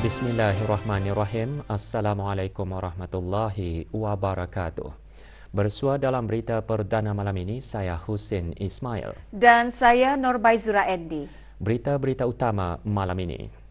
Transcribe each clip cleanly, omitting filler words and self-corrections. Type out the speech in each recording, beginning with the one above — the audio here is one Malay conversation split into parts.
Bismillahirrahmanirrahim. Assalamualaikum warahmatullahi wabarakatuh. Bersua dalam berita perdana malam ini, saya Husin Ismail. Dan saya Norbaizura Endi. Berita-berita utama malam ini.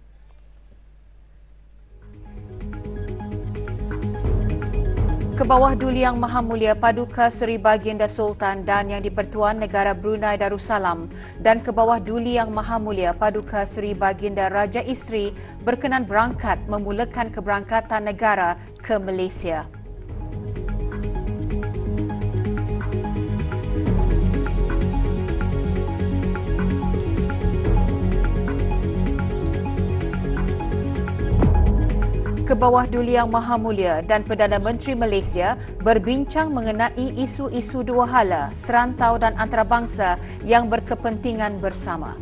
Kebawah Duli Yang Maha Mulia Paduka Seri Baginda Sultan dan Yang di-Pertuan Negara Brunei Darussalam dan Kebawah Duli Yang Maha Mulia Paduka Seri Baginda Raja Isteri berkenan berangkat memulakan keberangkatan negara ke Malaysia. Kebawah Duli Yang Maha Mulia dan Perdana Menteri Malaysia berbincang mengenai isu-isu dua hala, serantau dan antarabangsa yang berkepentingan bersama.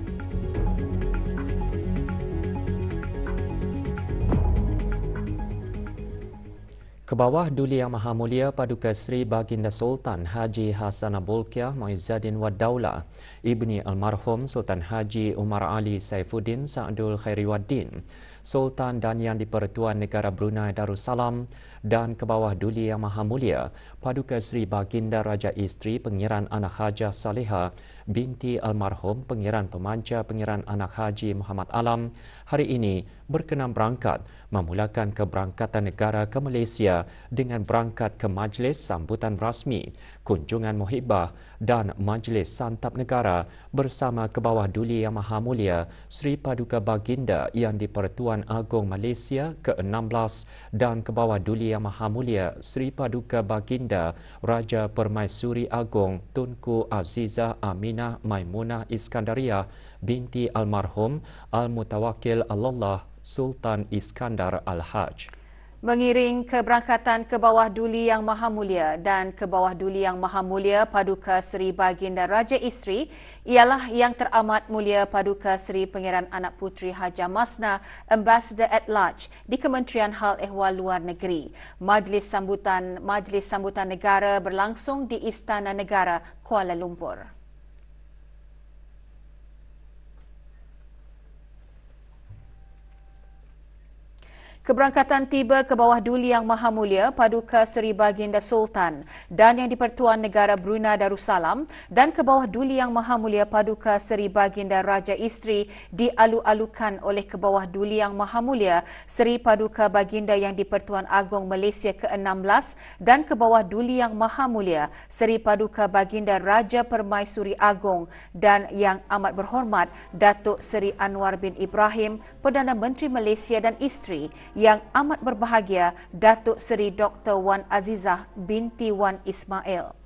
Kebawah Duli Yang Maha Mulia Paduka Seri Baginda Sultan Haji Hassanal Bolkiah Muizzaddin Wad Daulah Ibni Almarhum Sultan Haji Umar Ali Saifuddin Sa'dul Khairiwaddin Sultan dan Yang di-Pertuan Negara Brunei Darussalam dan Kebawah Duli Yang Maha Mulia Paduka Seri Baginda Raja Isteri Pengiran Anak Hajah Saleha binti Almarhum Pengiran Pemanca Pengiran Anak Haji Muhammad Alam hari ini berkenan berangkat memulakan keberangkatan negara ke Malaysia dengan berangkat ke Majlis Sambutan Rasmi, Kunjungan Muhibah dan Majlis Santap Negara bersama Kebawah Duli Yang Maha Mulia Seri Paduka Baginda Yang di-Pertuan Agong Malaysia ke-16 dan Kebawah Duli Yang Maha Mulia Seri Paduka Baginda Raja Permaisuri Agong Tunku Azizah Aminah Maimunah Iskandariah binti Almarhum Al-Mutawakkil Allah Sultan Iskandar Al-Haj. Mengiring keberangkatan Kebawah Duli Yang Maha Mulia dan Kebawah Duli Yang Maha Mulia Paduka Seri Baginda Raja Isteri ialah Yang Teramat Mulia Paduka Seri Pangeran Anak Puteri Hajah Masna Ambassador at Large di Kementerian Hal Ehwal Luar Negeri. Majlis Sambutan Negara berlangsung di Istana Negara Kuala Lumpur. Keberangkatan tiba Kebawah Duli Yang Maha Mulia Paduka Seri Baginda Sultan dan Yang di-Pertuan Negara Brunei Darussalam dan Kebawah Duli Yang Maha Mulia Paduka Seri Baginda Raja Isteri dialu-alukan oleh Kebawah Duli Yang Maha Mulia Seri Paduka Baginda Yang di-Pertuan Agong Malaysia ke-16 dan Kebawah Duli Yang Maha Mulia Seri Paduka Baginda Raja Permaisuri Agong dan Yang Amat Berhormat Datuk Seri Anwar bin Ibrahim Perdana Menteri Malaysia dan Isteri, Yang Amat Berbahagia Datuk Seri Dr. Wan Azizah binti Wan Ismail.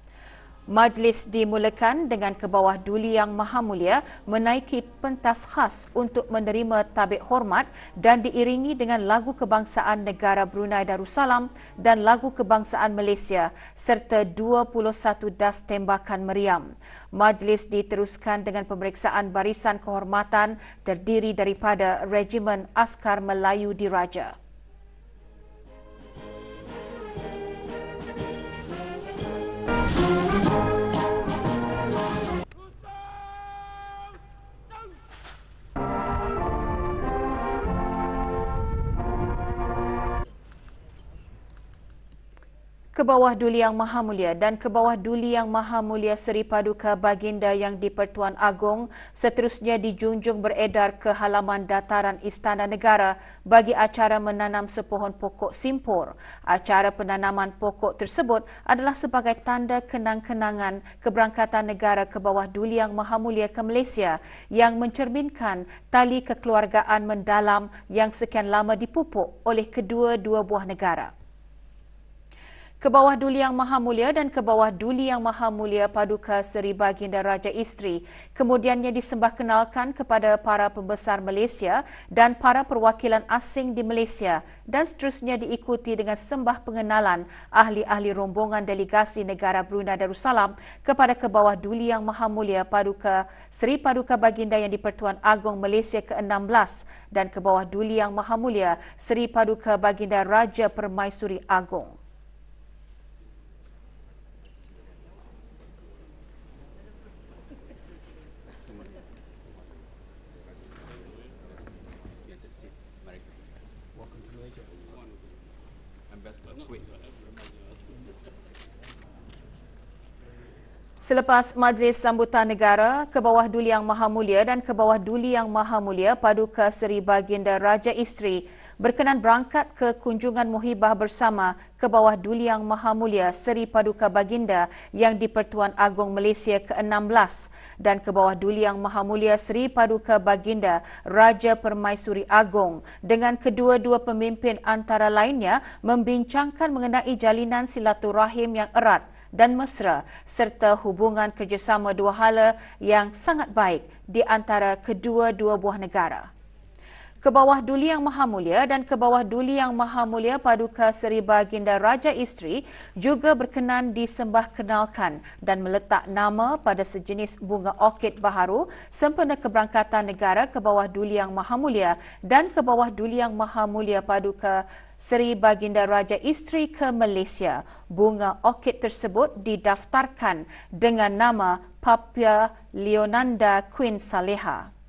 Majlis dimulakan dengan Kebawah Duli Yang Maha Mulia menaiki pentas khas untuk menerima tabik hormat dan diiringi dengan lagu kebangsaan negara Brunei Darussalam dan lagu kebangsaan Malaysia serta 21 das tembakan meriam. Majlis diteruskan dengan pemeriksaan barisan kehormatan terdiri daripada Regimen Askar Melayu Diraja. Kebawah Duli Yang Maha Mulia dan Kebawah Duli Yang Maha Mulia Seri Paduka Baginda Yang di-Pertuan Agong seterusnya dijunjung beredar ke halaman dataran Istana Negara bagi acara menanam sepohon pokok simpur. Acara penanaman pokok tersebut adalah sebagai tanda kenang-kenangan keberangkatan negara Kebawah Duli Yang Maha Mulia ke Malaysia yang mencerminkan tali kekeluargaan mendalam yang sekian lama dipupuk oleh kedua-dua buah negara. Kebawah Duli Yang Maha Mulia dan Kebawah Duli Yang Maha Mulia Paduka Seri Baginda Raja Isteri kemudiannya disembahkenalkan kepada para pembesar Malaysia dan para perwakilan asing di Malaysia dan seterusnya diikuti dengan sembah pengenalan ahli-ahli rombongan delegasi negara Brunei Darussalam kepada Kebawah Duli Yang Maha Mulia Paduka Seri Paduka Baginda Yang di-Pertuan Agong Malaysia ke-16 dan Kebawah Duli Yang Maha Mulia Seri Paduka Baginda Raja Permaisuri Agong. Selepas Majlis Sambutan Negara, Kebawah Duli Yang Maha Mulia dan Kebawah Duli Yang Maha Mulia Paduka Seri Baginda Raja Isteri berkenan berangkat ke kunjungan muhibah bersama Kebawah Duli Yang Maha Mulia Seri Paduka Baginda yang di-Pertuan Agong Malaysia ke-16 dan Kebawah Duli Yang Maha Mulia Seri Paduka Baginda Raja Permaisuri Agong dengan kedua-dua pemimpin antara lainnya membincangkan mengenai jalinan silaturahim yang erat dan mesra serta hubungan kerjasama dua hala yang sangat baik di antara kedua-dua buah negara. Kebawah Duli Yang Maha Mulia dan Kebawah Duli Yang Maha Mulia Paduka Seri Baginda Raja Isteri juga berkenan disembah kenalkan dan meletak nama pada sejenis bunga orkid baharu sempena keberangkatan negara Kebawah Duli Yang Maha Mulia dan Kebawah Duli Yang Maha Mulia Paduka Seri Baginda Raja Isteri ke Malaysia. Bunga orkid tersebut didaftarkan dengan nama Papua Leonanda Queen Saleha.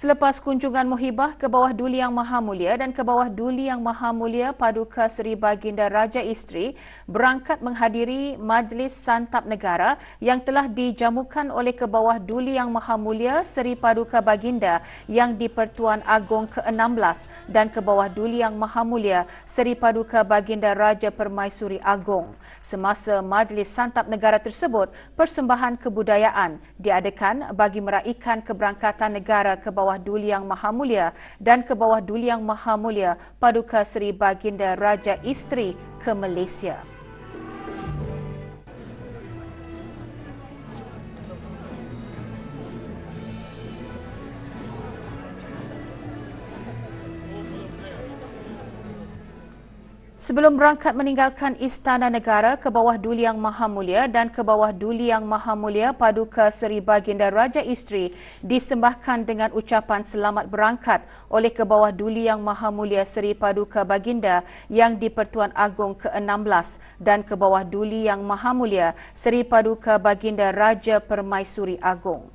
Selepas kunjungan muhibah Kebawah Duli Yang Maha Mulia dan Kebawah Duli Yang Maha Mulia Paduka Seri Baginda Raja Isteri berangkat menghadiri Majlis Santap Negara yang telah dijamukan oleh Kebawah Duli Yang Maha Mulia Seri Paduka Baginda yang di-Pertuan Agong ke-16 dan Kebawah Duli Yang Maha Mulia Seri Paduka Baginda Raja Permaisuri Agong. Semasa Majlis Santap Negara tersebut, persembahan kebudayaan diadakan bagi meraihkan keberangkatan negara Kebawah Duli Yang Maha Mulia dan Kebawah Duli Yang Maha Mulia Paduka Seri Baginda Raja Isteri ke Malaysia. Sebelum berangkat meninggalkan Istana Negara, Kebawah Duli Yang Maha Mulia dan Kebawah Duli Yang Maha Mulia Paduka Seri Baginda Raja Isteri disembahkan dengan ucapan selamat berangkat oleh Kebawah Duli Yang Maha Mulia Seri Paduka Baginda yang di-Pertuan Agong ke-16 dan Kebawah Duli Yang Maha Mulia Seri Paduka Baginda Raja Permaisuri Agong.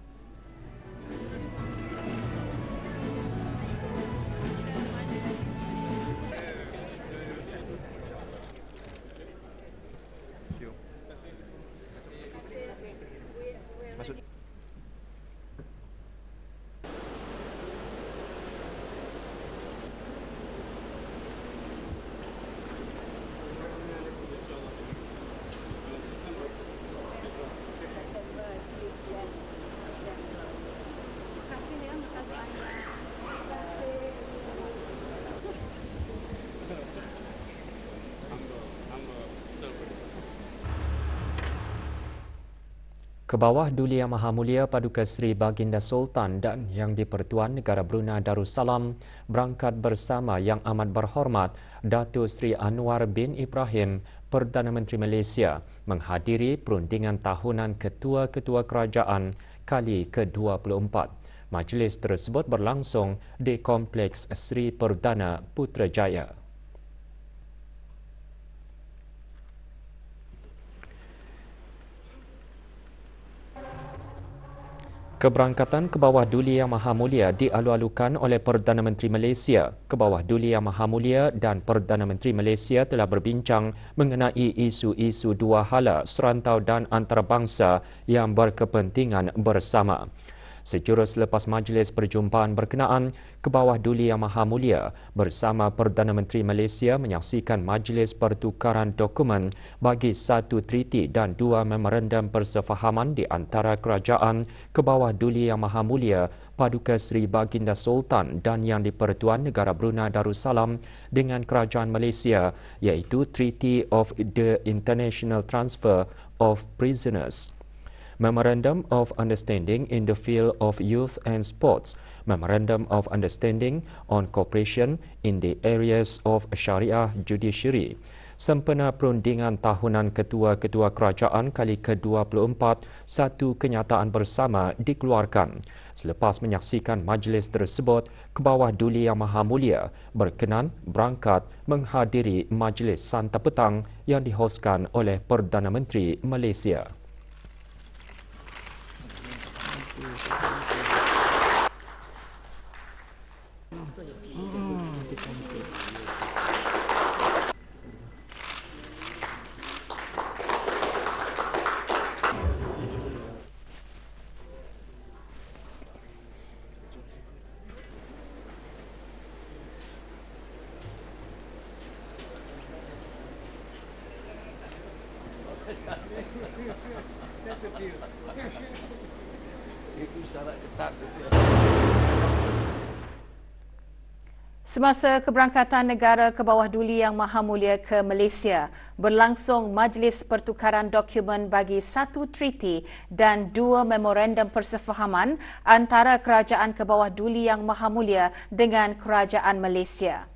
Kebawah Duli Yang Maha Mulia Paduka Seri Baginda Sultan dan Yang di-Pertuan Negara Brunei Darussalam berangkat bersama Yang Amat Berhormat Datuk Seri Anwar bin Ibrahim, Perdana Menteri Malaysia, menghadiri perundingan tahunan Ketua-Ketua Kerajaan kali ke-24. Majlis tersebut berlangsung di Kompleks Seri Perdana Putrajaya. Keberangkatan Kebawah Duli Yang Maha Mulia dialu-alukan oleh Perdana Menteri Malaysia. Kebawah Duli Yang Maha Mulia dan Perdana Menteri Malaysia telah berbincang mengenai isu-isu dua hala serantau dan antarabangsa yang berkepentingan bersama. Sejurus selepas majlis perjumpaan berkenaan, Kebawah Duli Yang Maha Mulia bersama Perdana Menteri Malaysia menyaksikan majlis pertukaran dokumen bagi satu treaty dan dua memorandum persefahaman di antara kerajaan Kebawah Duli Yang Maha Mulia Paduka Seri Baginda Sultan dan Yang di-Pertuan Negara Brunei Darussalam dengan kerajaan Malaysia, iaitu Treaty of the International Transfer of Prisoners, Memorandum of Understanding in the Field of Youth and Sports, Memorandum of Understanding on Cooperation in the Areas of Sharia Judiciary, Sempena perundingan tahunan Ketua-Ketua Kerajaan kali ke-24, satu kenyataan bersama dikeluarkan. Selepas menyaksikan majlis tersebut, Kebawah Duli Yang Maha Mulia berkenan berangkat menghadiri majlis santap petang yang dihoskan oleh Perdana Menteri Malaysia. Itu syarat ketat. Semasa keberangkatan negara Kebawah Duli Yang Maha Mulia ke Malaysia, berlangsung majlis pertukaran dokumen bagi satu treaty dan dua memorandum persefahaman antara Kerajaan Kebawah Duli Yang Maha Mulia dengan Kerajaan Malaysia.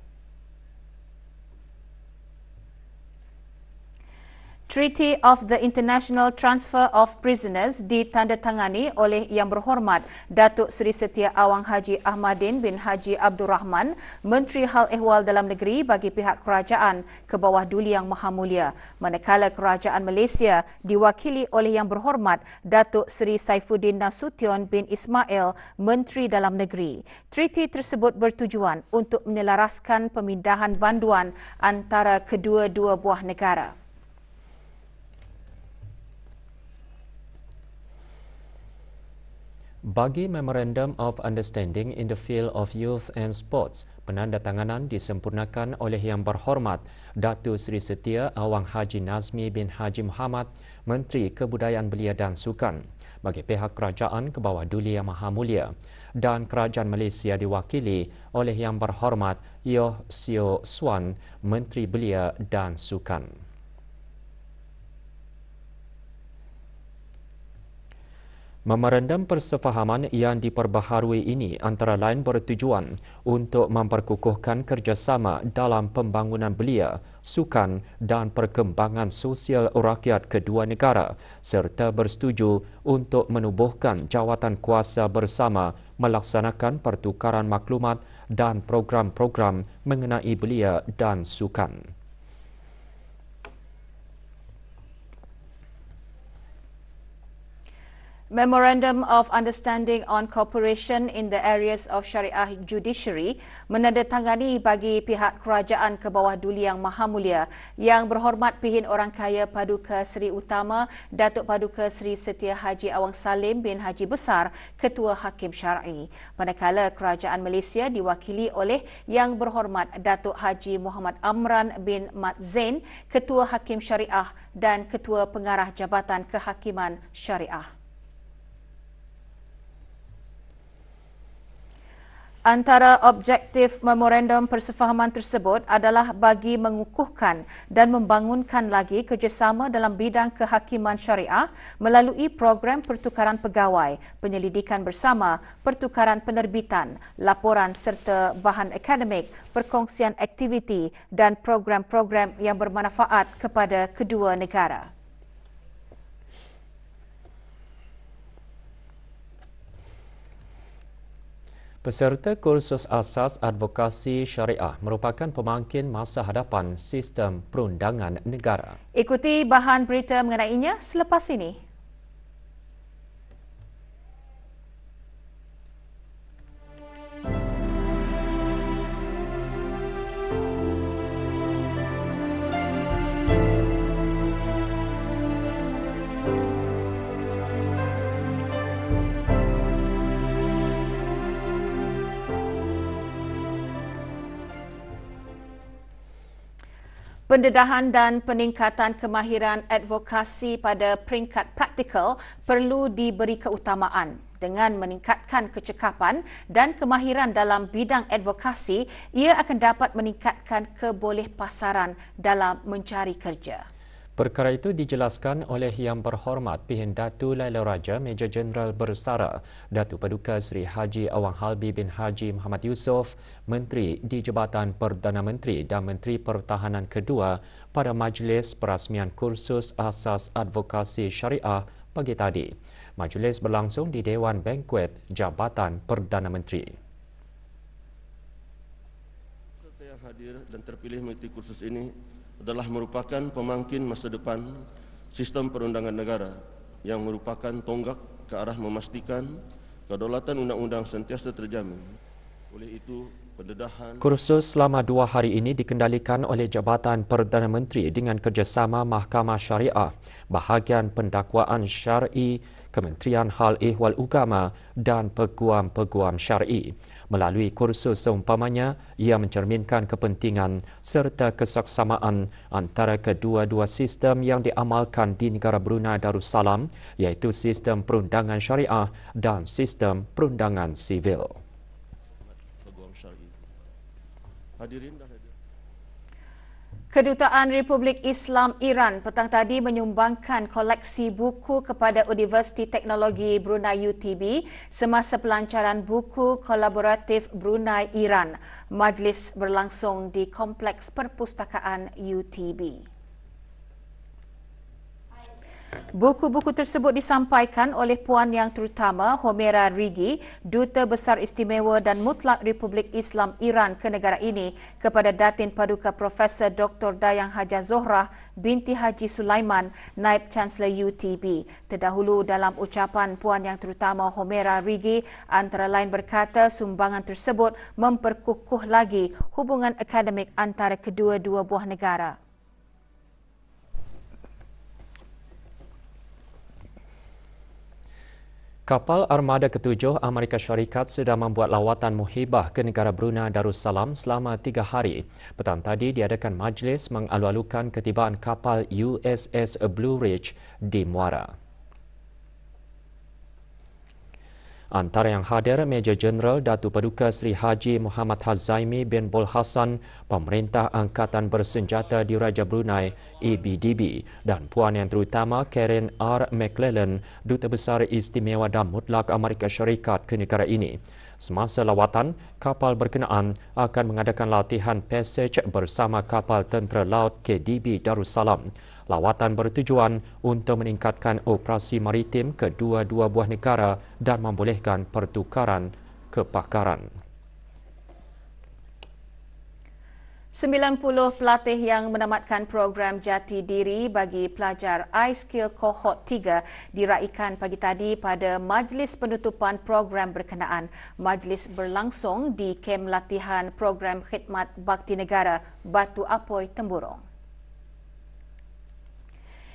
Treaty of the International Transfer of Prisoners ditandatangani oleh Yang Berhormat Datuk Seri Setia Awang Haji Ahmadin bin Haji Abdul Rahman, Menteri Hal Ehwal Dalam Negeri bagi pihak Kerajaan Kebawah Duli Yang Maha Mulia, manakala Kerajaan Malaysia diwakili oleh Yang Berhormat Datuk Seri Saifuddin Nasution bin Ismail, Menteri Dalam Negeri. Treaty tersebut bertujuan untuk menyelaraskan pemindahan banduan antara kedua-dua buah negara. Bagi Memorandum of Understanding in the Field of Youth and Sports, penandatanganan disempurnakan oleh Yang Berhormat Datuk Seri Setia Awang Haji Nazmi bin Haji Muhammad, Menteri Kebudayaan Belia dan Sukan, bagi pihak Kerajaan Kebawah Duli Yang Maha Mulia, dan Kerajaan Malaysia diwakili oleh Yang Berhormat Yoh Sio Swan, Menteri Belia dan Sukan. Memorandum persefahaman yang diperbaharui ini antara lain bertujuan untuk memperkukuhkan kerjasama dalam pembangunan belia, sukan dan perkembangan sosial rakyat kedua negara serta bersetuju untuk menubuhkan jawatan kuasa bersama melaksanakan pertukaran maklumat dan program-program mengenai belia dan sukan. Memorandum of Understanding on Cooperation in the Areas of Syariah Judiciary menandatangani bagi pihak Kerajaan Kebawah Duli Yang Maha Mulia Yang Berhormat Pihin Orang Kaya Paduka Seri Utama Datuk Paduka Seri Setia Haji Awang Salim bin Haji Besar, Ketua Hakim Syar'i. Manakala Kerajaan Malaysia diwakili oleh Yang Berhormat Datuk Haji Muhammad Amran bin Mat Zain, Ketua Hakim Syariah dan Ketua Pengarah Jabatan Kehakiman Syariah. Antara objektif memorandum persefahaman tersebut adalah bagi mengukuhkan dan membangunkan lagi kerjasama dalam bidang kehakiman syariah melalui program pertukaran pegawai, penyelidikan bersama, pertukaran penerbitan, laporan serta bahan akademik, perkongsian aktiviti dan program-program yang bermanfaat kepada kedua negara. Peserta kursus asas advokasi syariah merupakan pemangkin masa hadapan sistem perundangan negara. Ikuti bahan berita mengenainya selepas ini. Pendedahan dan peningkatan kemahiran advokasi pada peringkat praktikal perlu diberi keutamaan. Dengan meningkatkan kecekapan dan kemahiran dalam bidang advokasi, ia akan dapat meningkatkan kebolehpasaran dalam mencari kerja. Perkara itu dijelaskan oleh Yang Berhormat Pihin Datu Laila Raja Major Jeneral Bersara Datuk Paduka Seri Haji Awang Halbi bin Haji Muhammad Yusof, Menteri di Jabatan Perdana Menteri dan Menteri Pertahanan kedua pada Majlis Perasmian Kursus Asas Advokasi Syariah pagi tadi. Majlis berlangsung di Dewan Bankuet Jabatan Perdana Menteri. Peserta yang hadir dan terpilih mengikuti kursus ini adalah merupakan pemangkin masa depan sistem perundangan negara yang merupakan tonggak ke arah memastikan kedaulatan undang-undang sentiasa terjamin. Oleh itu, pendedahan Kursus selama 2 hari ini dikendalikan oleh Jabatan Perdana Menteri dengan kerjasama Mahkamah Syariah, Bahagian Pendakwaan Syar'i, Kementerian Hal Ehwal Ugama dan Peguam-Peguam Syar'i. Melalui kursus seumpamanya, ia mencerminkan kepentingan serta kesaksamaan antara kedua-dua sistem yang diamalkan di negara Brunei Darussalam, iaitu sistem perundangan syariah dan sistem perundangan sivil. Peguam Syar'i. Hadirin dan hadirin. Kedutaan Republik Islam Iran petang tadi menyumbangkan koleksi buku kepada Universiti Teknologi Brunei UTB semasa pelancaran buku kolaboratif Brunei-Iran. Majlis berlangsung di Kompleks Perpustakaan UTB. Buku-buku tersebut disampaikan oleh Puan Yang Terutama Homera Rigi, Duta Besar Istimewa dan Mutlak Republik Islam Iran ke negara ini kepada Datin Paduka Profesor Dr. Dayang Haja Zohrah binti Haji Sulaiman, Naib Chancellor UTB. Terdahulu dalam ucapan Puan Yang Terutama Homera Rigi antara lain berkata sumbangan tersebut memperkukuh lagi hubungan akademik antara kedua-dua buah negara. Kapal armada ke-7 Amerika Syarikat sedang membuat lawatan muhibah ke negara Brunei Darussalam selama 3 hari. Petang tadi diadakan majlis mengalu-alukan ketibaan kapal USS Blue Ridge di Muara. Antara yang hadir Major Jeneral Datuk Paduka Seri Haji Muhammad Hazaimi bin Bol Hassan, Pemerintah Angkatan Bersenjata Diraja Brunei ABDB dan Puan Yang Terutama Karen R. McClellan, Duta Besar Istimewa dan Mutlak Amerika Syarikat ke negara ini. Semasa lawatan, kapal berkenaan akan mengadakan latihan passage bersama kapal Tentera Laut KDB Darussalam. Lawatan bertujuan untuk meningkatkan operasi maritim kedua-dua buah negara dan membolehkan pertukaran kepakaran. 90 pelatih yang menamatkan program Jati Diri bagi pelajar iSkill Cohort 3 diraikan pagi tadi pada majlis penutupan program berkenaan. Majlis berlangsung di kem latihan program khidmat bakti negara Batu Apoi, Temburong.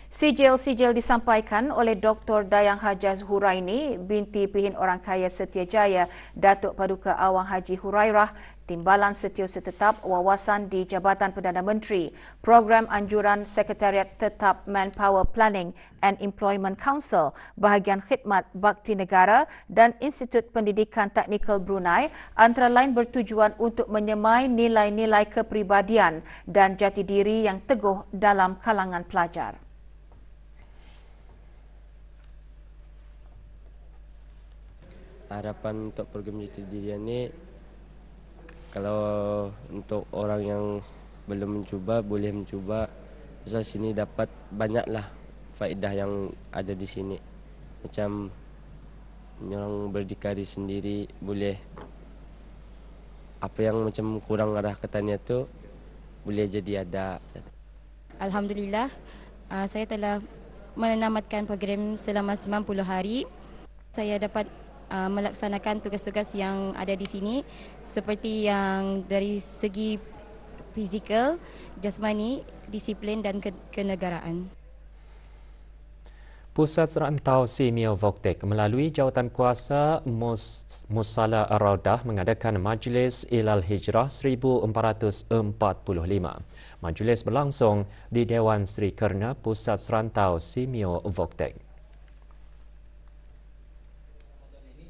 Sijil-sijil disampaikan oleh Dr. Dayang Haja Huraini binti Pihin Orang Kaya Setiajaya, Datuk Paduka Awang Haji Hurairah, Timbalan Setiausaha Tetap Wawasan di Jabatan Perdana Menteri, Program Anjuran Sekretariat Tetap Manpower Planning and Employment Council, Bahagian Khidmat Bakti Negara dan Institut Pendidikan Teknikal Brunei antara lain bertujuan untuk menyemai nilai-nilai kepribadian dan jati diri yang teguh dalam kalangan pelajar. Harapan untuk program Jati Diri ini, kalau untuk orang yang belum mencuba, boleh mencuba. Pasal sini dapat banyaklah faedah yang ada di sini. Macam orang berdikari sendiri, boleh apa yang macam kurang arah katanya tu boleh jadi ada. Alhamdulillah, saya telah menamatkan program selama 90 hari. Saya dapat melaksanakan tugas-tugas yang ada di sini seperti yang dari segi fizikal, jasmani, disiplin dan kenegaraan. Pusat Serantau Simeo Voktek melalui Jawatankuasa Musala Ar-Raudah mengadakan Majlis Ilal Hijrah 1445. Majlis berlangsung di Dewan Sri Kerna Pusat Serantau Simeo Voktek.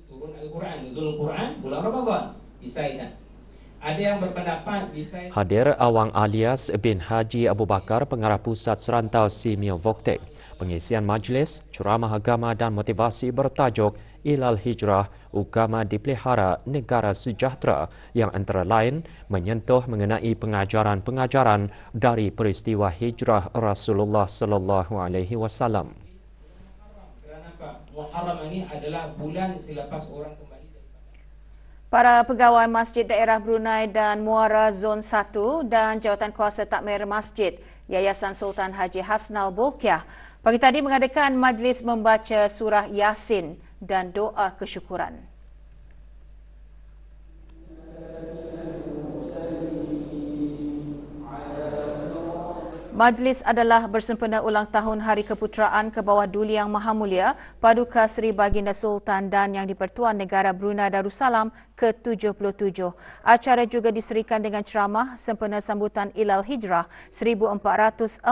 Turun Al-Quran, nuzul Al-Quran bulan Ramadan disainkan. Ada yang berpendapat desain Hadir Awang Alias bin Haji Abu Bakar, Pengarah Pusat Serantau Simeo Voktek. Pengisian majlis, ceramah agama dan motivasi bertajuk Ilal Hijrah, Ugama Dipelihara Negara Sejahtera yang antara lain menyentuh mengenai pengajaran-pengajaran dari peristiwa hijrah Rasulullah sallallahu alaihi wasallam. kerana apa? Muharram ini adalah bulan selepas orang kembali dari Para pegawai Masjid Daerah Brunei dan Muara Zon 1 dan Jawatankuasa Takmir Masjid Yayasan Sultan Haji Hasnal Bolkiah pagi tadi mengadakan majlis membaca surah Yasin dan doa kesyukuran. Majlis adalah bersempena ulang tahun Hari Keputeraan ke bawah Duli Yang Maha Mulia Paduka Seri Baginda Sultan dan Yang di-Pertuan Negara Brunei Darussalam ke-77. Acara juga diserikan dengan ceramah sempena sambutan Ilal Hijrah 1445.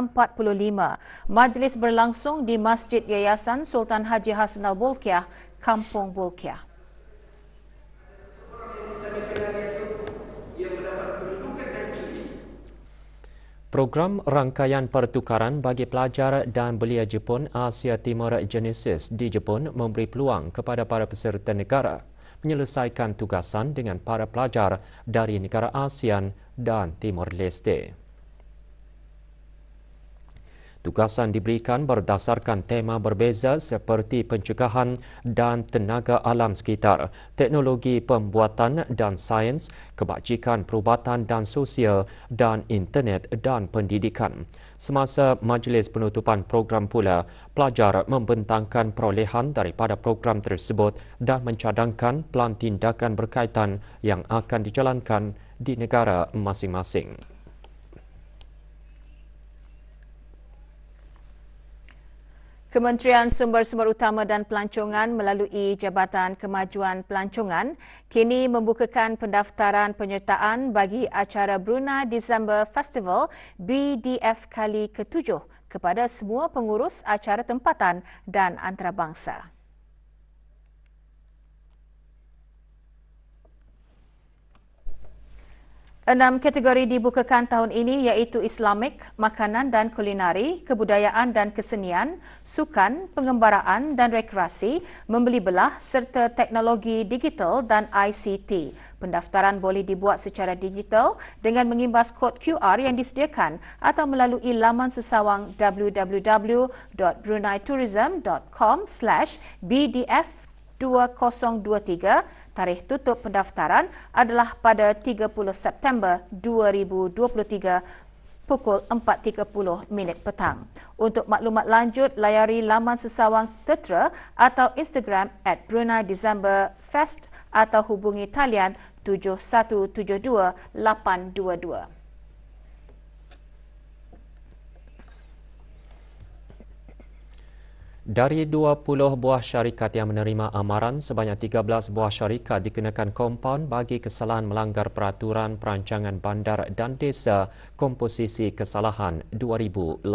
Majlis berlangsung di Masjid Yayasan Sultan Haji Hasnal Bolkiah, Kampung Bolkiah. Program rangkaian pertukaran bagi pelajar dan belia Jepun Asia Timur Genesis di Jepun memberi peluang kepada para peserta negara menyelesaikan tugasan dengan para pelajar dari negara ASEAN dan Timor Leste. Tugasan diberikan berdasarkan tema berbeza seperti pencegahan dan tenaga alam sekitar, teknologi pembuatan dan sains, kebajikan perubatan dan sosial dan internet dan pendidikan. Semasa majlis penutupan program pula, pelajar membentangkan perolehan daripada program tersebut dan mencadangkan pelan tindakan berkaitan yang akan dijalankan di negara masing-masing. Kementerian Sumber-Sumber Utama dan Pelancongan melalui Jabatan Kemajuan Pelancongan kini membukakan pendaftaran penyertaan bagi acara Brunei December Festival BDF kali ke-7 kepada semua pengurus acara tempatan dan antarabangsa. 6 kategori dibukakan tahun ini iaitu Islamik, makanan dan kulinari, kebudayaan dan kesenian, sukan, pengembaraan dan rekreasi, membeli belah serta teknologi digital dan ICT. Pendaftaran boleh dibuat secara digital dengan mengimbas kod QR yang disediakan atau melalui laman sesawang www.bruneiTourism.com/BDF2023. Tarikh tutup pendaftaran adalah pada 30 September 2023 pukul 4.30 petang. Untuk maklumat lanjut, layari laman sesawang Tertera atau Instagram @BruneiDecemberFest atau hubungi talian 7172-822. Dari 20 buah syarikat yang menerima amaran, sebanyak 13 buah syarikat dikenakan kompaun bagi kesalahan melanggar peraturan perancangan bandar dan desa komposisi kesalahan 2018.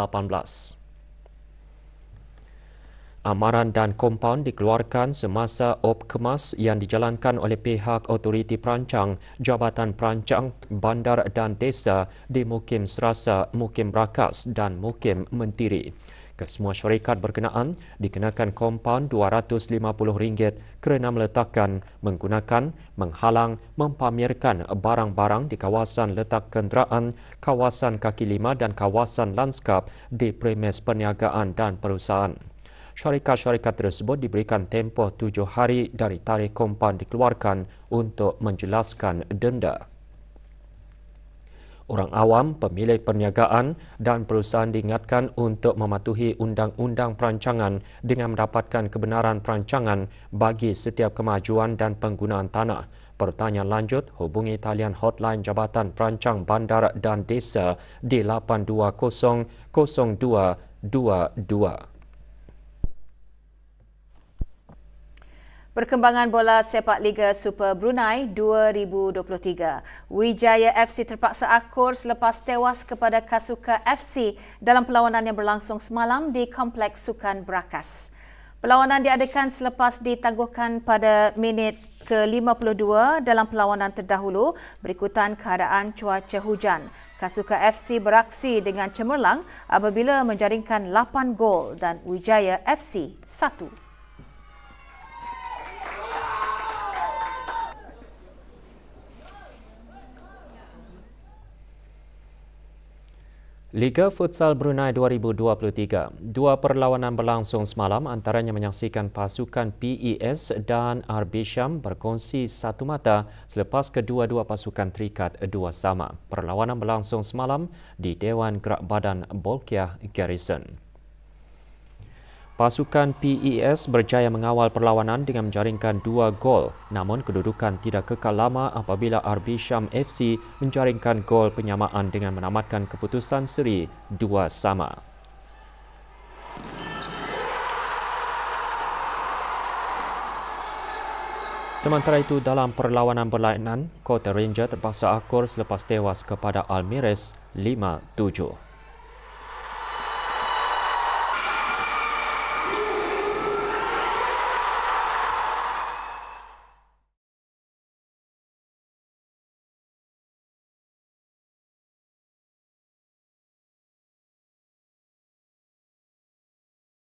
Amaran dan kompaun dikeluarkan semasa OPKEMAS yang dijalankan oleh pihak Otoriti Perancang, Jabatan Perancang Bandar dan Desa di Mukim Serasa, Mukim Brakas dan Mukim Mentiri. Kesemua syarikat berkenaan dikenakan kompaun RM250 kerana meletakkan, menggunakan, menghalang, mempamerkan barang-barang di kawasan letak kenderaan, kawasan kaki lima dan kawasan lanskap di premis perniagaan dan perusahaan. Syarikat-syarikat tersebut diberikan tempoh 7 hari dari tarikh kompaun dikeluarkan untuk menjelaskan denda. Orang awam, pemilik perniagaan dan perusahaan diingatkan untuk mematuhi undang-undang perancangan dengan mendapatkan kebenaran perancangan bagi setiap kemajuan dan penggunaan tanah. Pertanyaan lanjut, hubungi talian hotline Jabatan Perancang Bandar dan Desa di 8200222. Perkembangan bola sepak Liga Super Brunei 2023. Wijaya FC terpaksa akur selepas tewas kepada Kasuka FC dalam perlawanan yang berlangsung semalam di Kompleks Sukan Brakas. Perlawanan diadakan selepas ditangguhkan pada minit ke-52 dalam perlawanan terdahulu berikutan keadaan cuaca hujan. Kasuka FC beraksi dengan cemerlang apabila menjaringkan 8 gol dan Wijaya FC 1. Liga Futsal Brunei 2023. Dua perlawanan berlangsung semalam, antaranya menyaksikan pasukan PES dan RB Sham berkongsi satu mata selepas kedua-dua pasukan terikat 2-2. Perlawanan berlangsung semalam di Dewan Gerak Badan Bolkiah Garrison. Pasukan PES berjaya mengawal perlawanan dengan menjaringkan 2 gol, namun kedudukan tidak kekal lama apabila RB Sham FC menjaringkan gol penyamaan dengan menamatkan keputusan seri 2-2. Sementara itu, dalam perlawanan berlainan, Kota Ranger terpaksa akur selepas tewas kepada Almires 5-7.